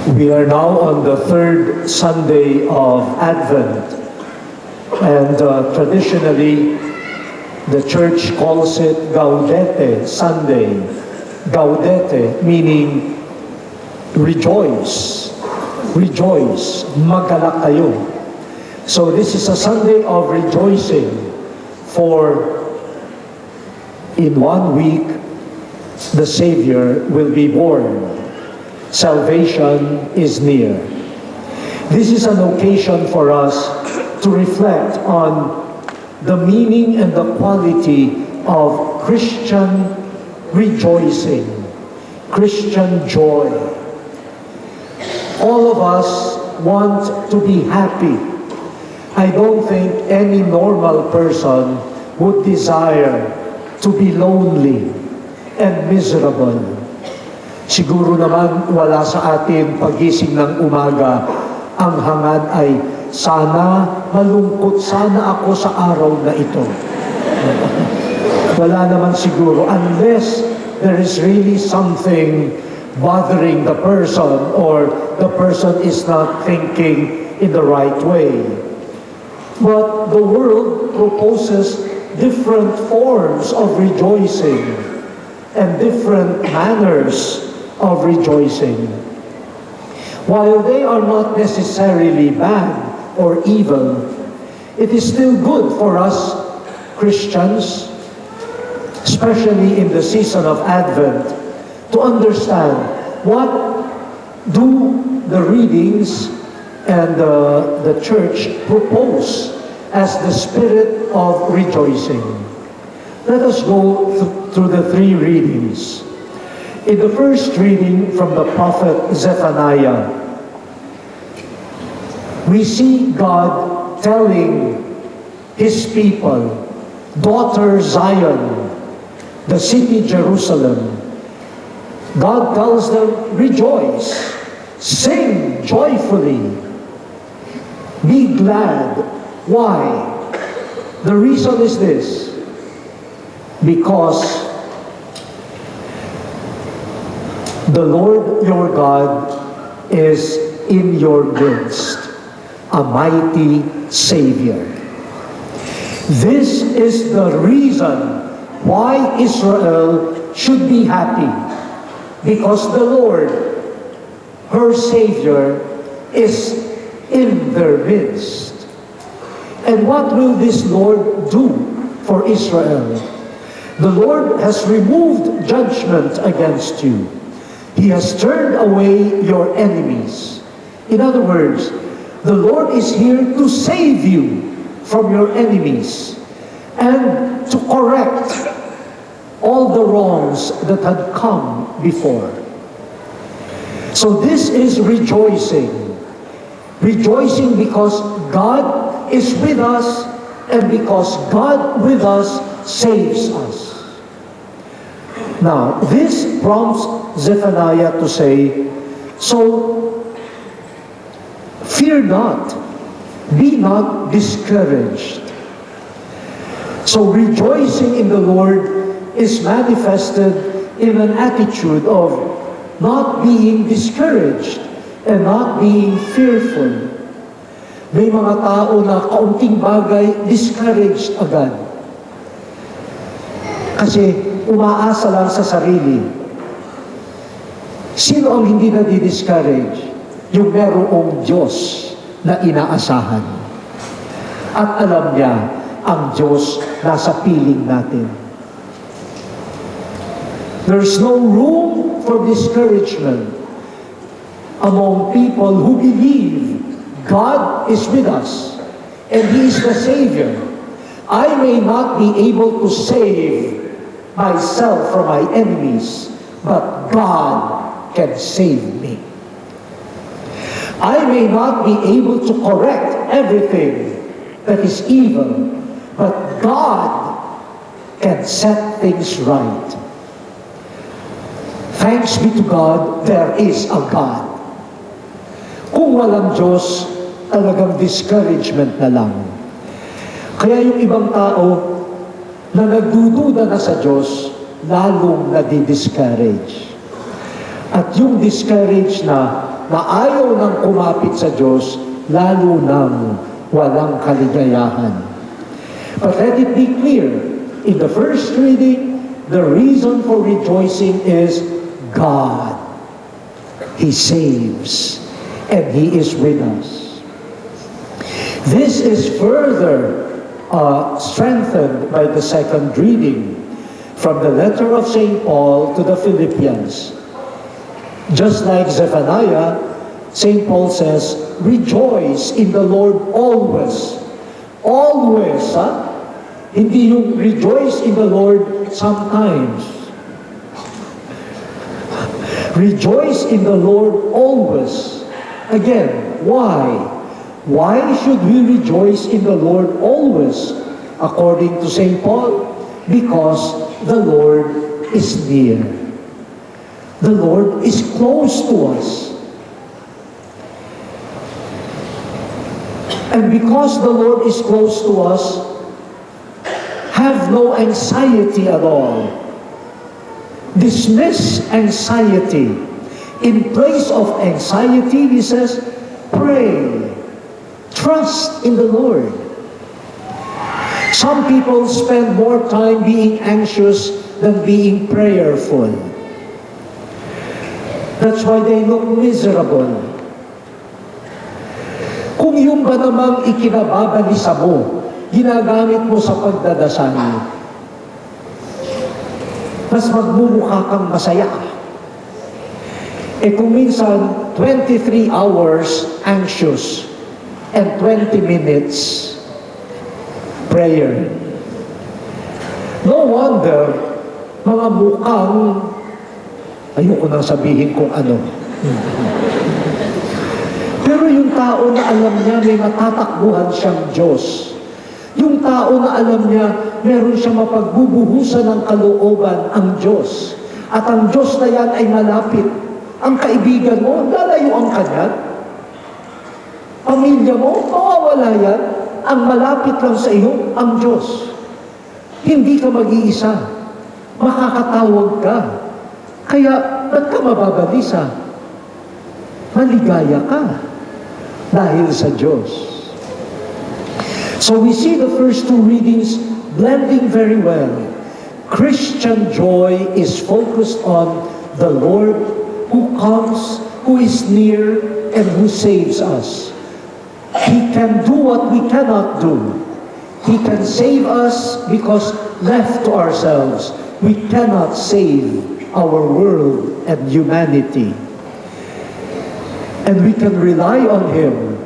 We are now on the third Sunday of Advent, and traditionally, the Church calls it Gaudete Sunday. Gaudete meaning rejoice, rejoice, magalak kayo. So this is a Sunday of rejoicing, for in 1 week, the Savior will be born. Salvation is near. This is an occasion for us to reflect on the meaning and the quality of Christian rejoicing, Christian joy. All of us want to be happy. I don't think any normal person would desire to be lonely and miserable. Siguro naman wala sa atin pagising ng umaga, ang hangad ay sana malungkot sana ako sa araw na ito. Wala naman siguro, unless there is really something bothering the person or the person is not thinking in the right way. But the world proposes different forms of rejoicing and different manners of rejoicing. While they are not necessarily bad or evil, it is still good for us Christians, especially in the season of Advent, to understand what do the readings and the Church propose as the spirit of rejoicing. Let us go through the three readings. In the first reading from the prophet Zephaniah, we see God telling His people, daughter Zion, the city Jerusalem, God tells them, rejoice, sing joyfully, be glad. Why? The reason is this: because the Lord your God is in your midst, a mighty Savior. This is the reason why Israel should be happy, because the Lord, her Savior, is in their midst. And what will this Lord do for Israel? The Lord has removed judgment against you. He has turned away your enemies. In other words, the Lord is here to save you from your enemies and to correct all the wrongs that had come before. So this is rejoicing. Rejoicing because God is with us and because God with us saves us. Now, this prompts Zephaniah to say, so fear not, be not discouraged. So rejoicing in the Lord is manifested in an attitude of not being discouraged and not being fearful. May mga tao na kaunting bagay discouraged agad. Kasi umaasa lang sa sarili. Sino ang hindi na-discourage? Yung merong Diyos na inaasahan. At alam niya, ang Diyos nasa piling natin. There's no room for discouragement among people who believe God is with us and He is the Savior. I may not be able to save myself from my enemies, but God can save me. I may not be able to correct everything that is evil, but God can set things right. Thanks be to God, there is a God. Kung walang Diyos, talagang discouragement na lang. Kaya yung ibang tao na nagdududa na sa Diyos, lalong nadi-discourage. At yung discourage na, na ayaw nang kumapit sa Diyos, lalo nang walang kaligayahan. But let it be clear, in the first reading, the reason for rejoicing is God. He saves, and He is with us. This is further strengthened by the second reading from the letter of St. Paul to the Philippians. Just like Zephaniah, St. Paul says, rejoice in the Lord always. Always, ha? Hindi yung rejoice in the Lord sometimes. Rejoice in the Lord always. Again, why? Why should we rejoice in the Lord always? According to St. Paul, because the Lord is near. The Lord is close to us. And because the Lord is close to us, have no anxiety at all. Dismiss anxiety. In place of anxiety, he says, pray. Trust in the Lord. Some people spend more time being anxious than being prayerful. That's why they look miserable. Kung yung ba namang ikinababalisa mo, ginagamit mo sa pagdadasal, mas magmumukha kang masaya. Eh kung minsan, 23 hours anxious and 20 minutes prayer. No wonder, mga mukhang, ayoko nang sabihin kung ano. Pero yung tao na alam niya may matatakbuhan siyang Diyos, yung tao na alam niya, meron siyang mapagbubuhusan ng kalooban ang Diyos. At ang Diyos na yan ay malapit. Ang kaibigan mo, lalayuan ka niyan. Pamilya mo, mawawala yan. Ang malapit lang sa iyo, ang Diyos. Hindi ka mag-iisa. Makakatawag ka. Kaya, ba't ka mababalisa? Maligaya ka. Dahil sa Diyos. So we see the first two readings blending very well. Christian joy is focused on the Lord who comes, who is near, and who saves us. He can do what we cannot do. He can save us because left to ourselves, we cannot save our world and humanity. And we can rely on Him,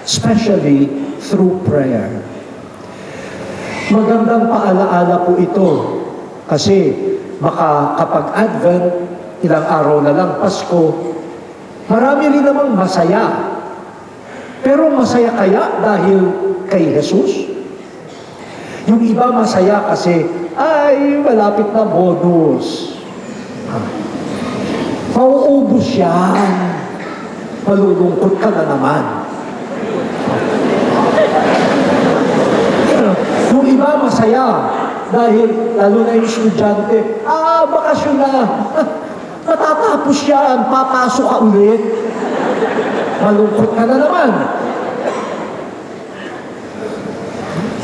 especially through prayer. Magandang paalaala po ito kasi baka kapag Advent, ilang araw na lang Pasko, marami rin namang masaya. Pero masaya kaya dahil kay Jesus? Yung iba masaya kasi, ay, malapit na bonus. Mauubos yan. Malulungkot ka na naman. Yung iba masaya dahil lalo na yung estudyante, bakasyon na. Matatapos yan, papasok ka ulit. Malungkot ka na naman.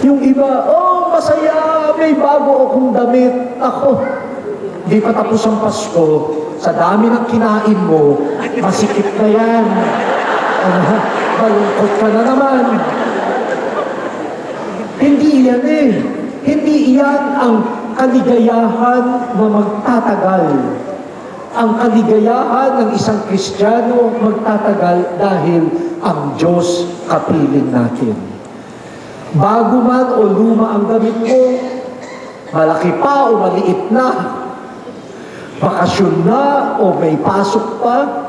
Yung iba, masaya, may bago akong damit. Ako, di pa tapos ang Pasko, sa dami ng kinain mo, masikip na yan. Malungkot ka na naman. Hindi yan eh. Hindi yan ang kaligayahan na magtatagal. Ang kaligayahan ng isang Kristiyano magtatagal dahil ang Diyos kapiling natin. Bago man o luma ang damit mo, malaki pa o maliit na, bakasyon na o may pasok pa,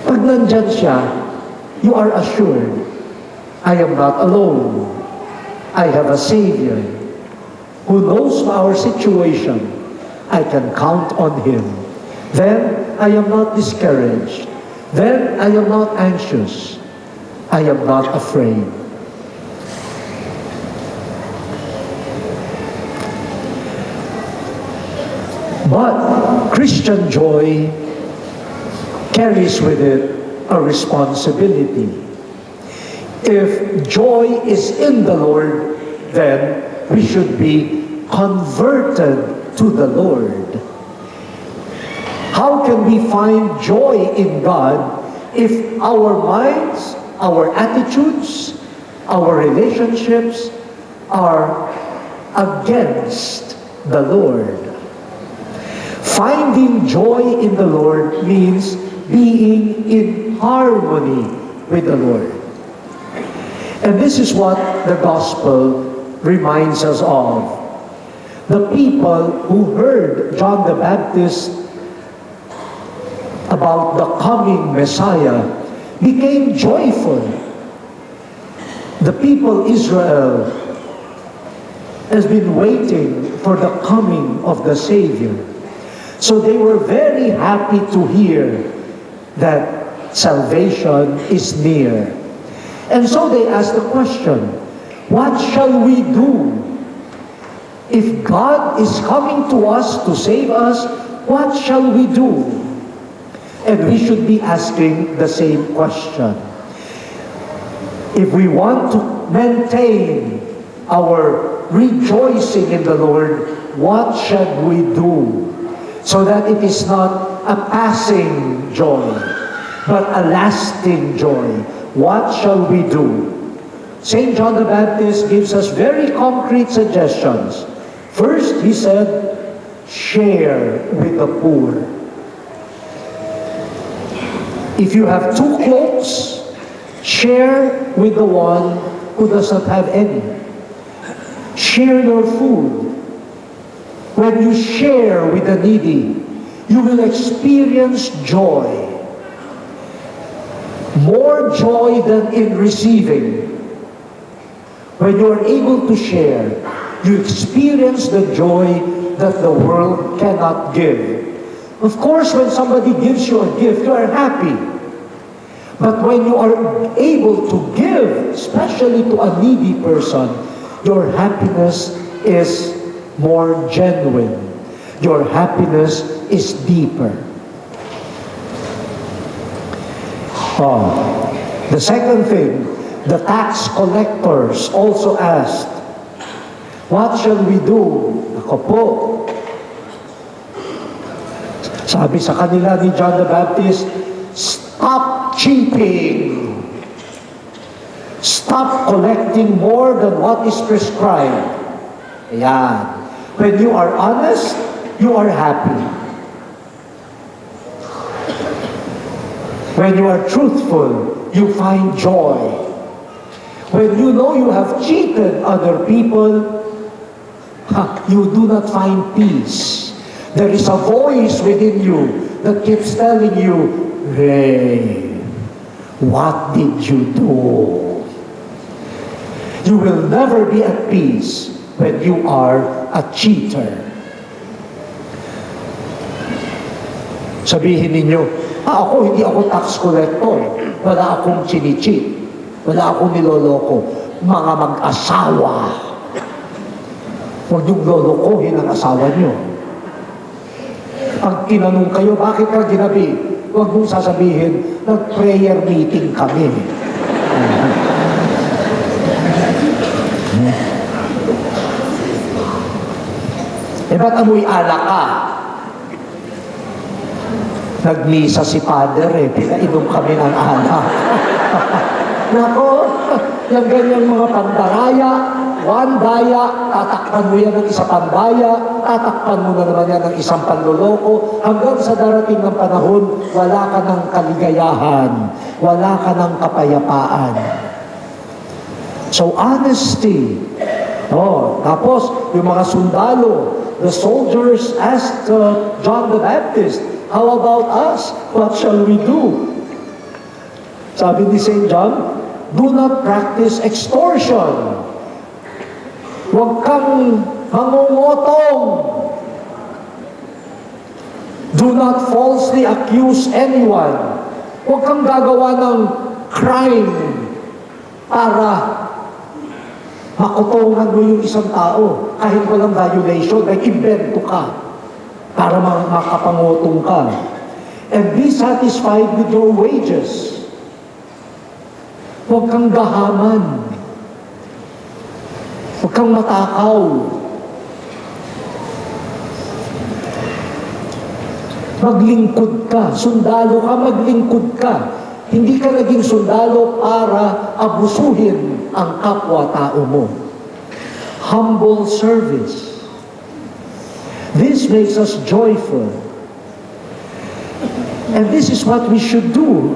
pag nandyan siya, you are assured, I am not alone. I have a Savior who knows our situation. I can count on Him. Then I am not discouraged. Then I am not anxious. I am not afraid. But Christian joy carries with it a responsibility. If joy is in the Lord, then we should be converted to the Lord. How can we find joy in God if our minds, our attitudes, our relationships are against the Lord? Finding joy in the Lord means being in harmony with the Lord. And this is what the gospel reminds us of. The people who heard John the Baptist about the coming Messiah became joyful. The people Israel has been waiting for the coming of the Savior. So they were very happy to hear that salvation is near. And so they asked the question, what shall we do? If God is coming to us to save us, what shall we do? And we should be asking the same question. If we want to maintain our rejoicing in the Lord, what should we do? So that it is not a passing joy, but a lasting joy. What shall we do? St. John the Baptist gives us very concrete suggestions. First, he said, share with the poor. If you have 2 cloaks, share with the one who does not have any. Share your food. When you share with the needy, you will experience joy. More joy than in receiving. When you are able to share, you experience the joy that the world cannot give. Of course, when somebody gives you a gift, you are happy. But when you are able to give, especially to a needy person, your happiness is more genuine. Your happiness is deeper. The second thing, the tax collectors also asked, what shall we do? Ako po. Sabi sa kanila ni John the Baptist, stop cheating. Stop collecting more than what is prescribed. Ayan. When you are honest, you are happy. When you are truthful, you find joy. When you know you have cheated other people, you do not find peace. There is a voice within you that keeps telling you, hey, what did you do? You will never be at peace when you are a cheater. Sabihin ninyo, hindi ako tax collector. Wala akong chini-cheat. Wala akong niloloko. Mga mag-asawa. Huwag niyong lolokohin ang asawa niyo. Pag tinanong kayo, bakit ka ginabi? Huwag mong sasabihin, nag-prayer meeting kami. Ba't amoy alak ka? Nagmisa si Father pinainom kami ng alak. Nako, yung ganyang mga pandaraya, one daya, tatakpan mo yan ng isa pang daya, tatakpan mo na naman yan ng isang panloloko, hanggang sa darating ng panahon, wala ka ng kaligayahan, wala ka ng kapayapaan. So honesty. Tapos yung mga sundalo, the soldiers asked John the Baptist, how about us? What shall we do? Sabi ni St. John, do not practice extortion. Huwag kang mangungutong. Do not falsely accuse anyone. Huwag kang gagawa ng crime para makutungan mo yung isang tao. Kahit walang violation, may invento ka para makapangutong ka. and be satisfied with your wages. Huwag kang gahaman. Huwag kang matakaw. Maglingkod ka. Sundalo ka, maglingkod ka. Hindi ka naging sundalo para abusuhin ang kapwa-tao mo. Humble service. This makes us joyful. And this is what we should do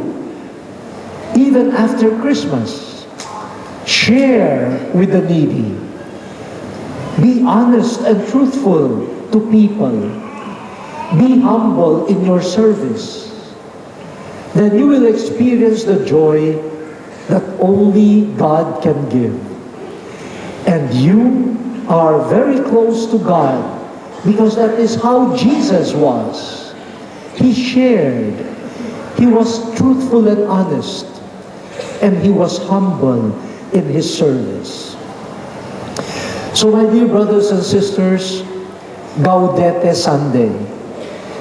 even after Christmas. Share with the needy. Be honest and truthful to people. Be humble in your service. Then you will experience the joy that only God can give. And you are very close to God because that is how Jesus was. He shared. He was truthful and honest. And he was humble in his service. So my dear brothers and sisters, Gaudete Sunday.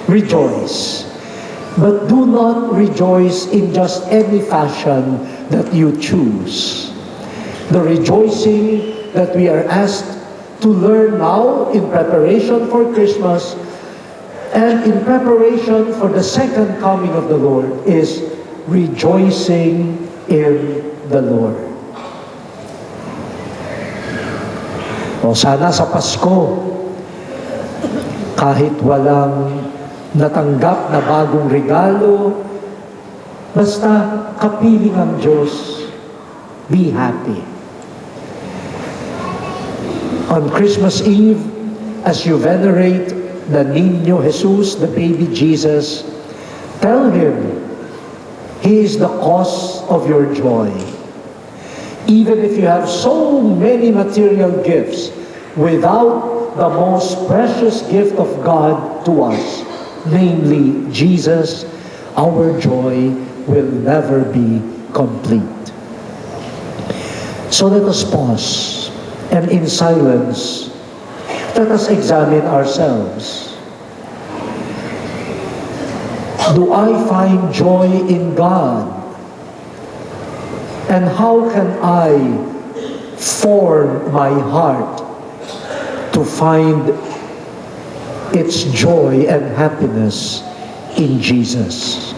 Rejoice. But do not rejoice in just any fashion that you choose. The rejoicing that we are asked to learn now in preparation for Christmas and in preparation for the second coming of the Lord is rejoicing in the Lord. O sana sa Pasko, kahit walang natanggap na bagong regalo, basta kapiling ang Diyos, be happy. On Christmas Eve, as you venerate the Niño Jesus, the baby Jesus, tell Him He is the cause of your joy. Even if you have so many material gifts, without the most precious gift of God to us, namely Jesus, our joy will never be complete. So let us pause, and in silence, let us examine ourselves. Do I find joy in God? And how can I form my heart to find its joy and happiness in Jesus?